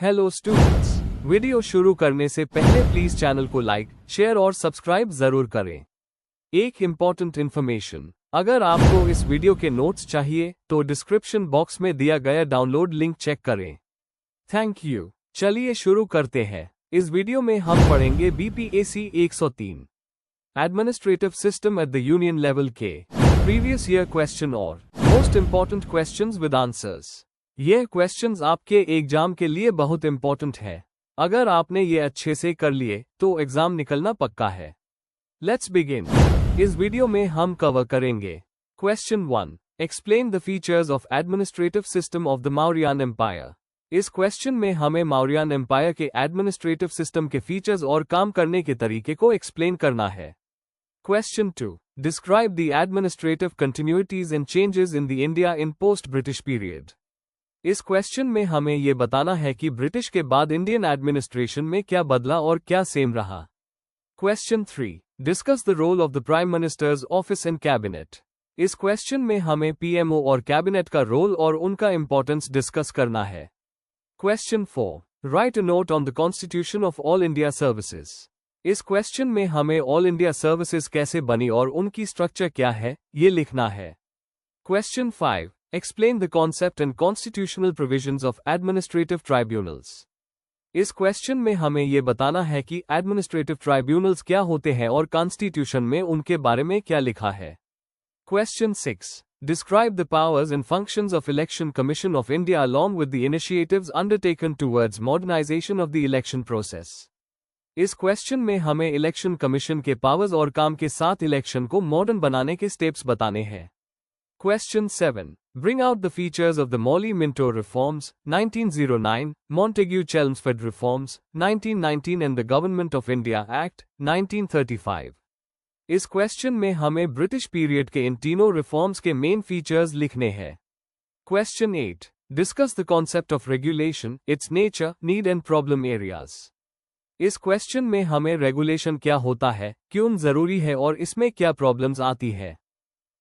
Hello students, video शुरू करने से पहले प्लीज चैनल को लाइक, शेयर और सब्सक्राइब जरूर करें। एक इम्पॉर्टेंट इन्फॉर्मेशन, अगर आपको इस वीडियो के नोट्स चाहिए तो डिस्क्रिप्शन बॉक्स में दिया गया डाउनलोड लिंक चेक करें। Thank you. चलिए शुरू करते हैं। इस वीडियो में हम पढ़ेंगे BPSC 103 administrative system at the union level के प्रीवियस ईयर क्वेश्चन और most important questions with answers. ये क्वेश्चंस आपके एग्जाम के लिए बहुत इंपॉर्टेंट है। अगर आपने ये अच्छे से कर लिए तो एग्जाम निकलना पक्का है। Let's begin. इस वीडियो में हम कवर करेंगे question 1, explain the features of administrative system of the Mauryan empire. इस क्वेश्चन में हमें मौर्यन एम्पायर के एडमिनिस्ट्रेटिव सिस्टम के फीचर्स और काम करने के तरीके को एक्सप्लेन करना है। Question 2, describe the administrative continuities and changes in the India in post British period. इस क्वेश्चन में हमें यह बताना है कि ब्रिटिश के बाद इंडियन एडमिनिस्ट्रेशन में क्या बदला और क्या सेम रहा। Question 3, discuss the role of the prime minister's office and cabinet. इस क्वेश्चन में हमें पीएमओ और कैबिनेट का रोल और उनका इंपॉर्टेंस डिस्कस करना है। Question 4, right a note on the constitution of all India services. इस क्वेश्चन में हमें ऑल इंडिया सर्विसेज कैसे बनी और उनकी स्ट्रक्चर क्या है, ये लिखना है। Question 5, explain the concept and constitutional provisions of administrative tribunals। इस क्वेश्चन में हमें यह बताना है कि administrative tribunals क्या होते हैं और कॉन्स्टिट्यूशन में उनके बारे में क्या लिखा है। Question 6, describe the powers and functions of Election Commission of India along with the initiatives undertaken towards modernization of the election process। इस क्वेश्चन में हमें इलेक्शन कमीशन के पावर्स और काम के साथ इलेक्शन को मॉडर्न बनाने के स्टेप्स बताने हैं। Question 7, bring out the features of the Morley-Minto reforms, 1909, Montagu-Chelmsford reforms, 1919 and the Government of India Act, 1935। इस क्वेश्चन में हमें ब्रिटिश पीरियड के इन तीनों रिफॉर्म्स के मेन फीचर्स लिखने हैं। Question 8, discuss the concept of regulation, its nature, need and problem areas। इस question में हमें रेगुलेशन क्या होता है, क्यों जरूरी है और इसमें क्या प्रॉब्लम्स आती है,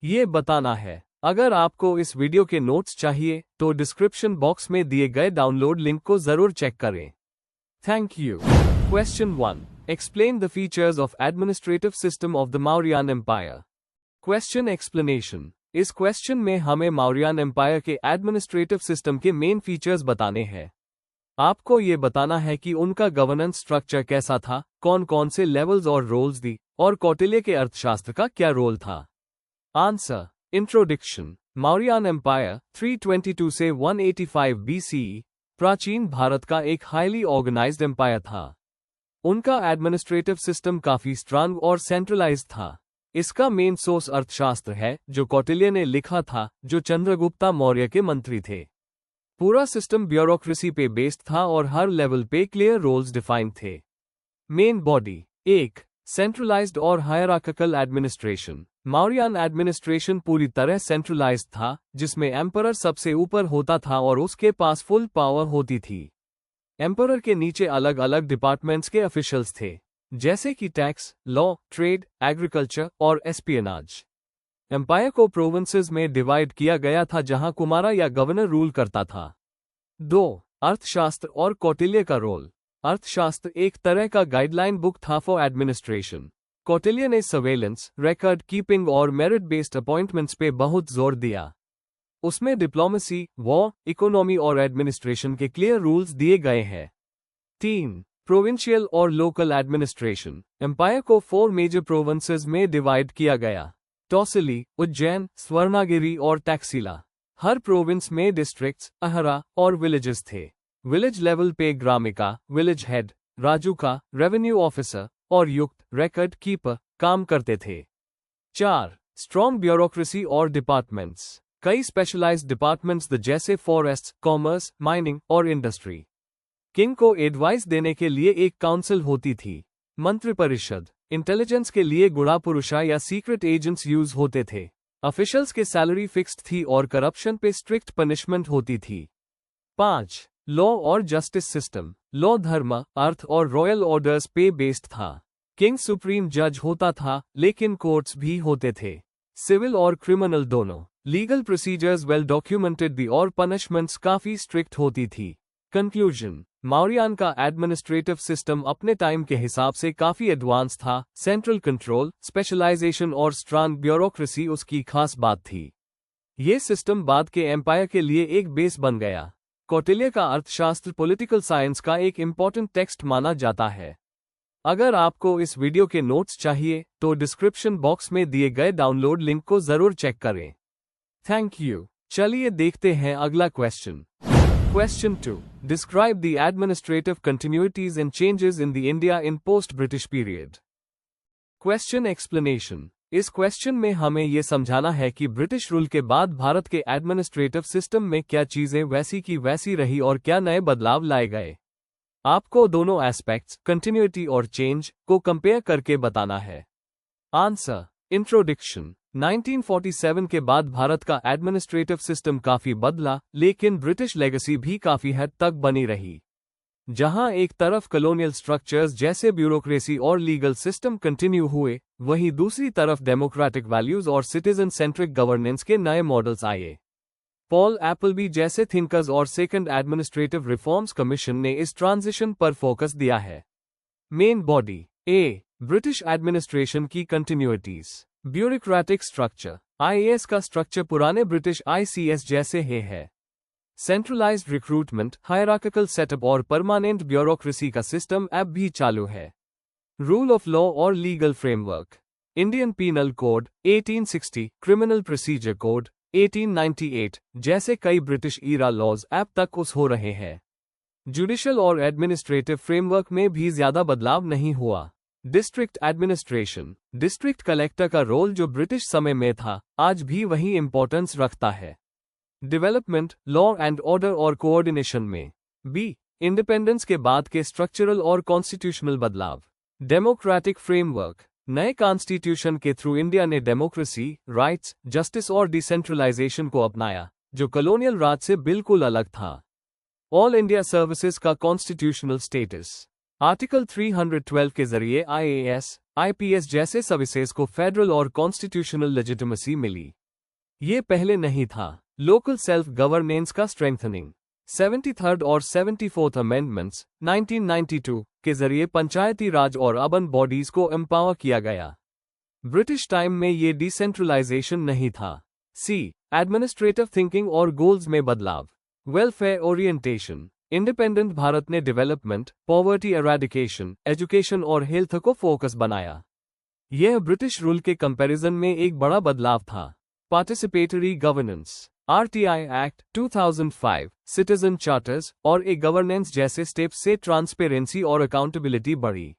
ये बताना है। अगर आपको इस वीडियो के नोट्स चाहिए तो डिस्क्रिप्शन बॉक्स में दिए गए डाउनलोड लिंक को जरूर चेक करें। Thank you. Question 1, explain the features of administrative system of the Mauryan empire. Question explanation, इस क्वेश्चन में हमें मौर्यन एम्पायर के एडमिनिस्ट्रेटिव सिस्टम के मेन फीचर्स बताने हैं। आपको ये बताना है कि उनका गवर्नेंस स्ट्रक्चर कैसा था, कौन कौन से लेवल्स और रोल्स दी और कौटिल्य के अर्थशास्त्र का क्या रोल था। आंसर। इंट्रोडक्शन, मौर्यन एम्पायर 322 से 185 बीसीई प्राचीन भारत का एक हाईली ऑर्गेनाइज्ड एम्पायर था। उनका एडमिनिस्ट्रेटिव सिस्टम काफी स्ट्रांग और सेंट्रलाइज्ड था। इसका मेन सोर्स अर्थशास्त्र है जो कौटिल्य ने लिखा था, जो चंद्रगुप्ता मौर्य के मंत्री थे। पूरा सिस्टम ब्यूरोक्रेसी पे बेस्ड था और हर लेवल पे क्लियर रोल्स डिफाइंड थे। मेन बॉडी 1, सेंट्रलाइज्ड और हायरार्किकल एडमिनिस्ट्रेशन। मौर्यन एडमिनिस्ट्रेशन पूरी तरह सेंट्रलाइज्ड था, जिसमें एम्परर सबसे ऊपर होता था और उसके पास फुल पावर होती थी। एम्परर के नीचे अलग अलग डिपार्टमेंट्स के ऑफिशियल्स थे, जैसे कि टैक्स, लॉ, ट्रेड, एग्रीकल्चर और एस्पियनाज। एम्पायर को प्रोविंसेस में डिवाइड किया गया था जहां कुमारा या गवर्नर रूल करता था। 2, अर्थशास्त्र और कौटिल्य का रोल। अर्थशास्त्र एक तरह का गाइडलाइन बुक था फॉर एडमिनिस्ट्रेशन। कौटिल्य ने सर्वेलेंस, रिकॉर्ड कीपिंग और मेरिट बेस्ड अपॉइंटमेंट्स पे बहुत जोर दिया। उसमें डिप्लोमेसी, वॉर, इकोनॉमी और एडमिनिस्ट्रेशन के क्लियर रूल्स दिए गए हैं। 3, प्रोविंशियल और लोकल एडमिनिस्ट्रेशन। एम्पायर को 4 मेजर प्रोविंसेस में डिवाइड किया गया, तौसिली, उज्जैन, स्वर्णागिरी और टैक्सीला। हर प्रोविंस में डिस्ट्रिक्ट्स, अहरा और विलेजेस थे। विलेज लेवल पे ग्रामिका, विलेज हेड, राजुका, रेवेन्यू ऑफिसर और युक्त, रिकॉर्ड कीपर काम करते थे। 4, स्ट्रॉन्ग ब्यूरोक्रेसी और डिपार्टमेंट्स। कई स्पेशलाइज्ड डिपार्टमेंट्स जैसे फॉरेस्ट, कॉमर्स, माइनिंग और इंडस्ट्री। किंग को एडवाइस देने के लिए एक काउंसिल होती थी। मंत्रिपरिषद, इंटेलिजेंस के लिए गुड़ापुरुषा या सीक्रेट एजेंट्स यूज होते थे। ऑफिशियल्स के सैलरी फिक्स्ड थी और करप्शन पे स्ट्रिक्ट पनिशमेंट होती थी। 5, लॉ और जस्टिस सिस्टम। लॉ धर्म, अर्थ और रॉयल ऑर्डर्स पे बेस्ड था। किंग सुप्रीम जज होता था, लेकिन कोर्ट्स भी होते थे, सिविल और क्रिमिनल दोनों। लीगल प्रोसीजर्स वेल डॉक्यूमेंटेड भी और पनिशमेंट्स काफी स्ट्रिक्ट होती थी। कंक्लूजन, मौर्यान का एडमिनिस्ट्रेटिव सिस्टम अपने टाइम के हिसाब से काफी एडवांस था। सेंट्रल कंट्रोल, स्पेशलाइजेशन और स्ट्रांग ब्यूरोक्रेसी उसकी खास बात थी। ये सिस्टम बाद के एम्पायर के लिए एक बेस बन गया। कौटिल्य का अर्थशास्त्र पॉलिटिकल साइंस का एक इम्पॉर्टेंट टेक्स्ट माना जाता है। अगर आपको इस वीडियो के नोट्स चाहिए तो डिस्क्रिप्शन बॉक्स में दिए गए डाउनलोड लिंक को जरूर चेक करें। Thank you. चलिए देखते हैं अगला question. Question 2. Describe the administrative continuities and changes in the India in post-British period. Question explanation. इस क्वेश्चन में हमें यह समझाना है कि ब्रिटिश रूल के बाद भारत के एडमिनिस्ट्रेटिव सिस्टम में क्या चीजें वैसी की वैसी रही और क्या नए बदलाव लाए गए। आपको दोनों एस्पेक्ट्स, कंटिन्यूटी और चेंज, को कंपेयर करके बताना है। आंसर। इंट्रोडक्शन। 1947 के बाद भारत का एडमिनिस्ट्रेटिव सिस्टम काफी बदला, लेकिन ब्रिटिश लेगेसी भी काफी हद तक बनी रही। जहां एक तरफ कॉलोनियल स्ट्रक्चर्स जैसे ब्यूरोक्रेसी और लीगल सिस्टम कंटिन्यू हुए, वहीं दूसरी तरफ डेमोक्रेटिक वैल्यूज और सिटीजन सेंट्रिक गवर्नेंस के नए मॉडल्स आए। पॉल एप्पलबी जैसे थिंकर्स और सेकंड एडमिनिस्ट्रेटिव रिफॉर्म्स कमीशन ने इस ट्रांजिशन पर फोकस दिया है। Main body. A, British administration की कंटिन्यूटीज। Bureaucratic structure. आईएएस का स्ट्रक्चर पुराने ब्रिटिश आईसीएस जैसे ही है। सेंट्रलाइज्ड रिक्रूटमेंट, हायरार्किकल सेटअप और परमानेंट ब्यूरोक्रेसी का सिस्टम अब भी चालू है। रूल ऑफ लॉ और legal framework. Indian penal code 1860, criminal procedure code 1898 जैसे कई ब्रिटिश ईरा लॉज अब तक उस हो रहे हैं। जुडिशल और एडमिनिस्ट्रेटिव फ्रेमवर्क में भी ज्यादा बदलाव नहीं हुआ। District administration. डिस्ट्रिक्ट कलेक्टर का रोल जो ब्रिटिश समय में था, आज भी वही इंपॉर्टेंस रखता है। डेवलपमेंट, लॉ एंड ऑर्डर और कोऑर्डिनेशन में। बी, इंडिपेंडेंस के बाद के स्ट्रक्चरल और कॉन्स्टिट्यूशनल बदलाव। Democratic framework. नए कॉन्स्टिट्यूशन के थ्रू इंडिया ने डेमोक्रेसी, राइट्स, जस्टिस और डिसेंट्रलाइजेशन को अपनाया, जो कॉलोनियल राज से बिल्कुल अलग था। ऑल इंडिया सर्विसेज का कॉन्स्टिट्यूशनल स्टेटस। आर्टिकल 312 के जरिए आईएएस, आईपीएस जैसे सर्विसेज को फेडरल और कॉन्स्टिट्यूशनल लेजिटिमेसी मिली। ये पहले नहीं था। लोकल सेल्फ गवर्नेंस का स्ट्रेंथनिंग। 73rd और 74th अमेंडमेंट्स 1992 के जरिए पंचायती राज और अर्बन बॉडीज को एम्पावर किया गया। ब्रिटिश टाइम में ये डिसेंट्रलाइजेशन नहीं था। सी, एडमिनिस्ट्रेटिव थिंकिंग और गोल्स में बदलाव। Welfare orientation. इंडिपेंडेंट भारत ने डेवलपमेंट, पॉवर्टी एराडिकेशन, एजुकेशन और हेल्थ को फोकस बनाया। यह ब्रिटिश रूल के कंपैरिजन में एक बड़ा बदलाव था। Participatory governance. RTI act 2005, citizen charters और ए गवर्नेंस जैसे स्टेप्स से ट्रांसपेरेंसी और अकाउंटेबिलिटी बढ़ी।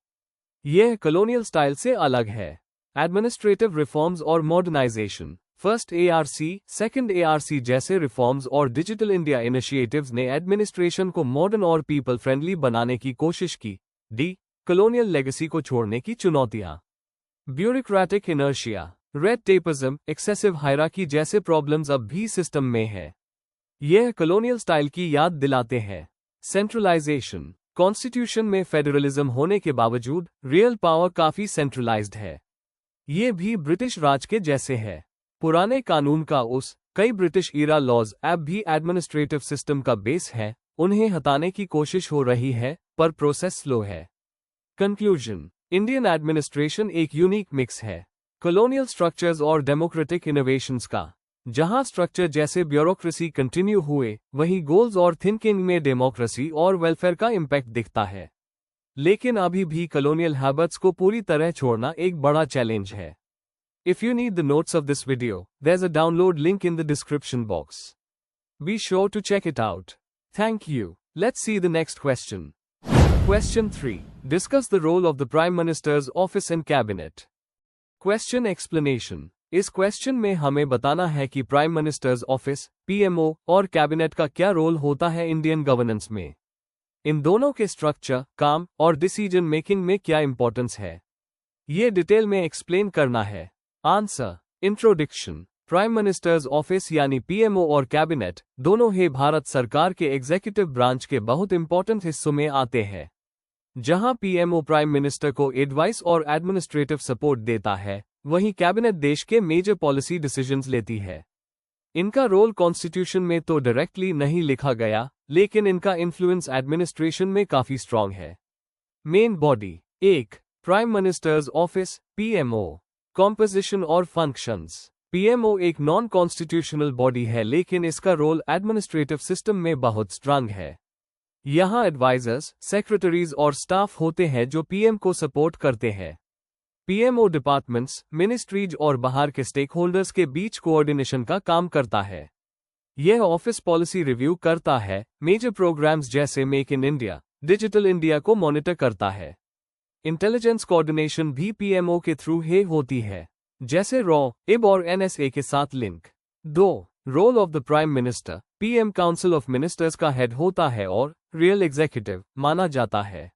यह कॉलोनियल स्टाइल से अलग है। एडमिनिस्ट्रेटिव रिफॉर्म्स और modernisation. First ARC, second ARC जैसे रिफॉर्म्स और डिजिटल इंडिया इनिशिएटिव्स ने एडमिनिस्ट्रेशन को मॉडर्न और पीपल फ्रेंडली बनाने की कोशिश की। डी, कॉलोनियल लेगेसी को छोड़ने की चुनौतियां। Bureaucratic inertia, red tapism, excessive hierarchy जैसे प्रॉब्लम्स अब भी सिस्टम में है। यह कॉलोनियल स्टाइल की याद दिलाते हैं। सेंट्रलाइजेशन। कॉन्स्टिट्यूशन में फेडरलिज्म होने के बावजूद रियल पावर काफी सेंट्रलाइज्ड है। ये भी ब्रिटिश राज के जैसे है। पुराने कानून का उस, कई ब्रिटिश ईरा लॉज अब भी एडमिनिस्ट्रेटिव सिस्टम का बेस है, उन्हें हटाने की कोशिश हो रही है, पर प्रोसेस स्लो है। कंक्लूजन। इंडियन एडमिनिस्ट्रेशन एक यूनिक मिक्स है कॉलोनियल स्ट्रक्चर्स और डेमोक्रेटिक इनोवेशंस का। जहां स्ट्रक्चर जैसे ब्यूरोक्रेसी कंटिन्यू हुए, वहीं गोल्स और थिंकिंग में डेमोक्रेसी और वेलफेयर का इम्पैक्ट दिखता है। लेकिन अभी भी कॉलोनियल हैबिट्स को पूरी तरह छोड़ना एक बड़ा चैलेंज है। If you need the notes of this video, there's a download link in the description box. Be sure to check it out. Thank you. Let's see the next question. Question 3. Discuss the role of the Prime Minister's office and cabinet. Question explanation. इस question में हमें बताना है कि prime minister's office, PMO और cabinet का क्या role होता है इंडियन गवर्नेंस में। इन दोनों के स्ट्रक्चर, काम और डिसीजन मेकिंग में क्या इंपॉर्टेंस है, ये डिटेल में एक्सप्लेन करना है। Answer. Introduction. Prime minister's office यानी पीएमओ और कैबिनेट दोनों ही भारत सरकार के एग्जीक्यूटिव ब्रांच के बहुत इंपॉर्टेंट हिस्सों में आते हैं। जहां पीएमओ प्राइम मिनिस्टर को एडवाइस और एडमिनिस्ट्रेटिव सपोर्ट देता है, वहीं कैबिनेट देश के मेजर पॉलिसी डिसीजंस लेती है। इनका रोल कॉन्स्टिट्यूशन में तो डायरेक्टली नहीं लिखा गया, लेकिन इनका इन्फ्लुएंस एडमिनिस्ट्रेशन में काफी स्ट्रांग है। Main body 1. Prime minister's office PMO. Composition और फंक्शंस। पीएमओ एक नॉन कॉन्स्टिट्यूशनल बॉडी है, लेकिन इसका रोल एडमिनिस्ट्रेटिव सिस्टम में बहुत स्ट्रांग है। यहाँ एडवाइजर्स, सेक्रेटरीज और स्टाफ होते हैं जो पीएम को सपोर्ट करते हैं। पीएमओ डिपार्टमेंट्स, मिनिस्ट्रीज और बाहर के स्टेक होल्डर्स के बीच कोऑर्डिनेशन का काम करता है। यह ऑफिस पॉलिसी रिव्यू करता है, मेजर प्रोग्राम्स जैसे make in India, digital India को मॉनिटर करता है। इंटेलिजेंस कोऑर्डिनेशन भी पीएमओ के थ्रू ही होती है, जैसे रॉ, इब और एनएसए के साथ link. 2. Role of the prime minister. PM council of ministers का हेड होता है और रियल एग्जीक्यूटिव माना जाता है।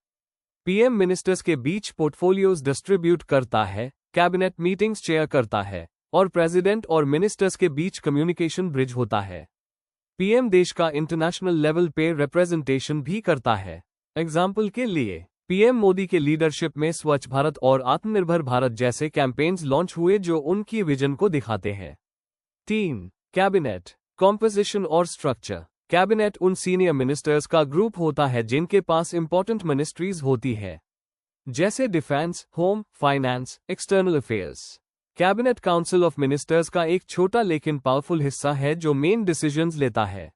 पीएम मिनिस्टर्स के बीच पोर्टफोलियोज डिस्ट्रीब्यूट करता है, कैबिनेट मीटिंग्स चेयर करता है और प्रेसिडेंट और मिनिस्टर्स के बीच कम्युनिकेशन ब्रिज होता है। पीएम देश का इंटरनेशनल लेवल पे रिप्रेजेंटेशन भी करता है। एग्जाम्पल के लिए पीएम मोदी के लीडरशिप में स्वच्छ भारत और आत्मनिर्भर भारत जैसे कैंपेन्स लॉन्च हुए जो उनकी विजन को दिखाते हैं। 3. कैबिनेट कॉम्पोजिशन और स्ट्रक्चर। कैबिनेट उन सीनियर मिनिस्टर्स का ग्रुप होता है जिनके पास इंपॉर्टेंट मिनिस्ट्रीज होती है, जैसे defence, home, finance, external affairs. Cabinet council of ministers का एक छोटा लेकिन पावरफुल हिस्सा है जो मेन डिसीजंस लेता है।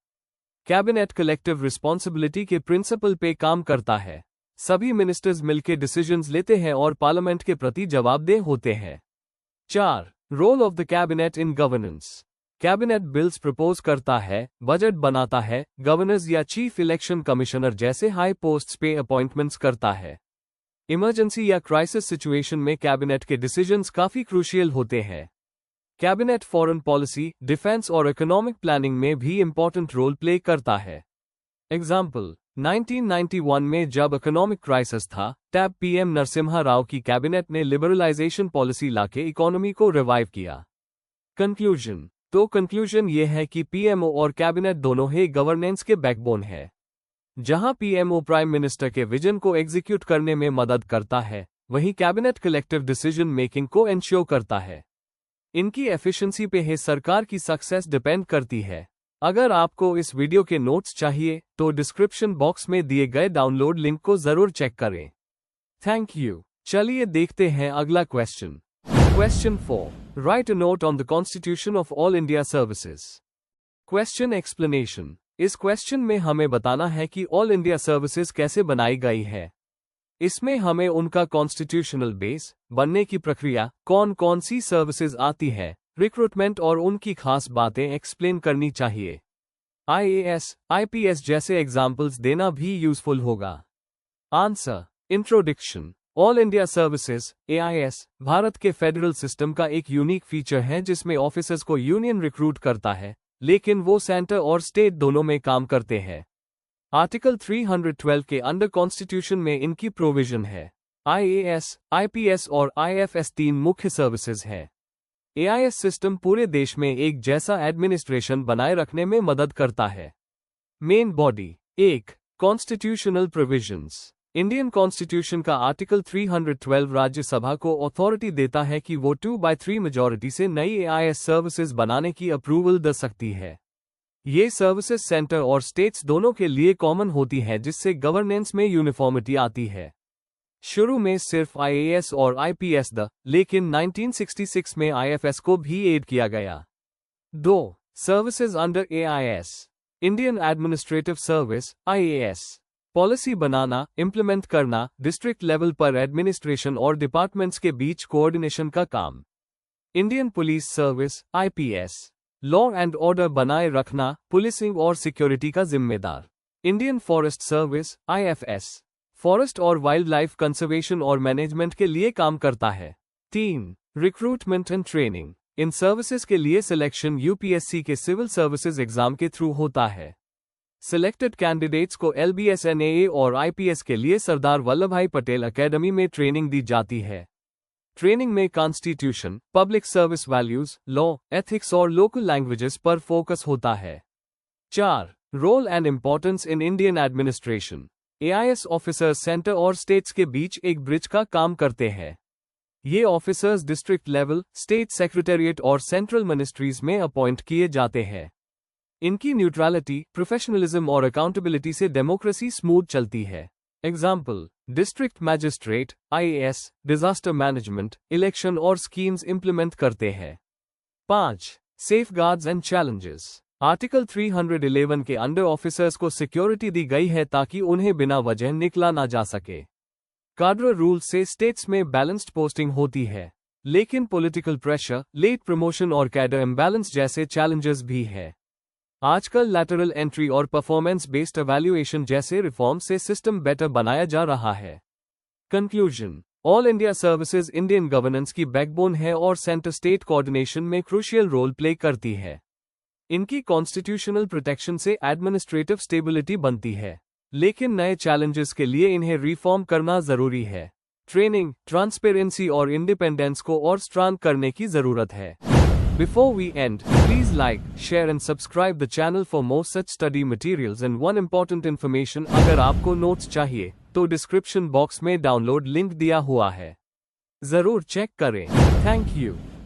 कैबिनेट कलेक्टिव रिस्पॉन्सिबिलिटी के प्रिंसिपल पे काम करता है। सभी मिनिस्टर्स मिलकर डिसीजंस लेते हैं और पार्लियामेंट के प्रति जवाबदेह होते हैं। 4. Role of the cabinet in governance. Cabinet bills propose करता है, बजट बनाता है, गवर्नर्स या चीफ इलेक्शन कमिश्नर जैसे हाई पोस्ट्स पे अपॉइंटमेंट्स करता है। इमरजेंसी या क्राइसिस सिचुएशन में कैबिनेट के डिसीजंस काफी क्रूशियल होते हैं। कैबिनेट फॉरेन पॉलिसी, डिफेंस और इकोनॉमिक प्लानिंग में भी इंपॉर्टेंट रोल प्ले करता है। एग्जाम्पल 1991 में जब इकोनॉमिक क्राइसिस था, तब पीएम नरसिम्हा राव की कैबिनेट ने लिबरलाइजेशन पॉलिसी लाके इकोनॉमी को रिवाइव किया। कंक्लूजन। तो कंक्लूजन ये है कि पीएमओ और कैबिनेट दोनों ही गवर्नेंस के बैकबोन है। जहां पीएमओ प्राइम मिनिस्टर के विजन को एग्जीक्यूट करने में मदद करता है, वहीं कैबिनेट कलेक्टिव डिसीजन मेकिंग को एंश्योर करता है। इनकी एफिशिएंसी पे ही सरकार की सक्सेस डिपेंड करती है। अगर आपको इस वीडियो के नोट्स चाहिए तो डिस्क्रिप्शन बॉक्स में दिए गए डाउनलोड लिंक को जरूर चेक करें। Thank you. चलिए देखते हैं अगला question. Question 4. Right a note on the constitution of all India services. Question explanation. इस क्वेश्चन में हमें बताना है कि ऑल इंडिया सर्विसेज कैसे बनाई गई है। इसमें हमें उनका कॉन्स्टिट्यूशनल बेस बनने की प्रक्रिया, कौन कौन सी सर्विसेज आती है, रिक्रूटमेंट और उनकी खास बातें एक्सप्लेन करनी चाहिए। आईएएस, आईपीएस जैसे एग्जाम्पल्स देना भी यूजफुल होगा। Answer. Introduction. All India services AIS Bharat के फेडरल सिस्टम का एक यूनिक फीचर है जिसमें ऑफिसर्स को यूनियन रिक्रूट करता है, लेकिन वो सेंटर और स्टेट दोनों में काम करते हैं। आर्टिकल 312 के अंडर कॉन्स्टिट्यूशन में इनकी प्रोविजन है। आईएएस, आईपीएस और आईएफएस 3 मुख्य सर्विसेज हैं। एआईएस सिस्टम पूरे देश में एक जैसा एडमिनिस्ट्रेशन बनाए रखने में मदद करता है। Main body 1. Constitutional provisions. Indian constitution का आर्टिकल 312 राज्यसभा को अथॉरिटी देता है कि वो 2/3 मेजॉरिटी से नई एआईएस सर्विसेज बनाने की अप्रूवल दे सकती है। ये सर्विसेज सेंटर और स्टेट्स दोनों के लिए कॉमन होती है, जिससे गवर्नेंस में यूनिफॉर्मिटी आती है। शुरू में सिर्फ आईएएस और आईपीएस लेकिन 1966 में आईएफएस को भी ऐड किया गया। 2. Services under AIS. Indian administrative service IAS. Policy बनाना, इम्प्लीमेंट करना, डिस्ट्रिक्ट लेवल पर एडमिनिस्ट्रेशन और डिपार्टमेंट्स के बीच कोऑर्डिनेशन का काम। Indian police service IPS. Law and order बनाए रखना, पुलिसिंग और सिक्योरिटी का जिम्मेदार। Indian forest service IFS. Forest और वाइल्ड लाइफ कंजर्वेशन और मैनेजमेंट के लिए काम करता है। 3. Recruitment and training. इन सर्विसेज के लिए सिलेक्शन यूपीएससी के सिविल सर्विसेज एग्जाम के थ्रू होता है। सिलेक्टेड कैंडिडेट्स को एलबीएसएनएए और आईपीएस के लिए सरदार वल्लभभाई पटेल एकेडमी में ट्रेनिंग दी जाती है। ट्रेनिंग में constitution, public service values, law, ethics और लोकल लैंग्वेजेस पर फोकस होता है। 4. Role and importance in Indian administration. AIS officers centre और स्टेट्स के बीच एक ब्रिज का काम करते हैं। ये officers district level, state secretariat और सेंट्रल मिनिस्ट्रीज में अपॉइंट किए जाते हैं। इनकी न्यूट्रलिटी, प्रोफेशनलिज्म और अकाउंटेबिलिटी से डेमोक्रेसी स्मूथ चलती है। Example, district magistrate, IAS, disaster management, election और स्कीम्स इंप्लीमेंट करते हैं। 5. Safeguards and challenges. आर्टिकल 311 के अंडर ऑफिसर्स को सिक्योरिटी दी गई है ताकि उन्हें बिना वजह निकला ना जा सके। कार्डर रूल से स्टेट्स में बैलेंस्ड पोस्टिंग होती है, लेकिन पॉलिटिकल प्रेशर, लेट प्रमोशन और कैडर इम्बैलेंस जैसे चैलेंजेस भी है। आजकल लैटरल एंट्री और परफॉर्मेंस बेस्ड एवैल्यूएशन जैसे रिफॉर्म से सिस्टम बेटर बनाया जा रहा है। Conclusion, all India services Indian governance की बैकबोन है और सेंटर स्टेट कोऑर्डिनेशन में क्रूशियल रोल प्ले करती है। इनकी कॉन्स्टिट्यूशनल प्रोटेक्शन से एडमिनिस्ट्रेटिव स्टेबिलिटी बनती है, लेकिन नए चैलेंजेस के लिए इन्हें रिफॉर्म करना जरूरी है। ट्रेनिंग, ट्रांसपेरेंसी और इंडिपेंडेंस को और स्ट्रांग करने की जरूरत है। Before we end, please like, share and subscribe the channel for more such study materials and one important information अगर आपको नोट्स चाहिए तो डिस्क्रिप्शन बॉक्स में डाउनलोड लिंक दिया हुआ है, जरूर चेक करें। Thank you.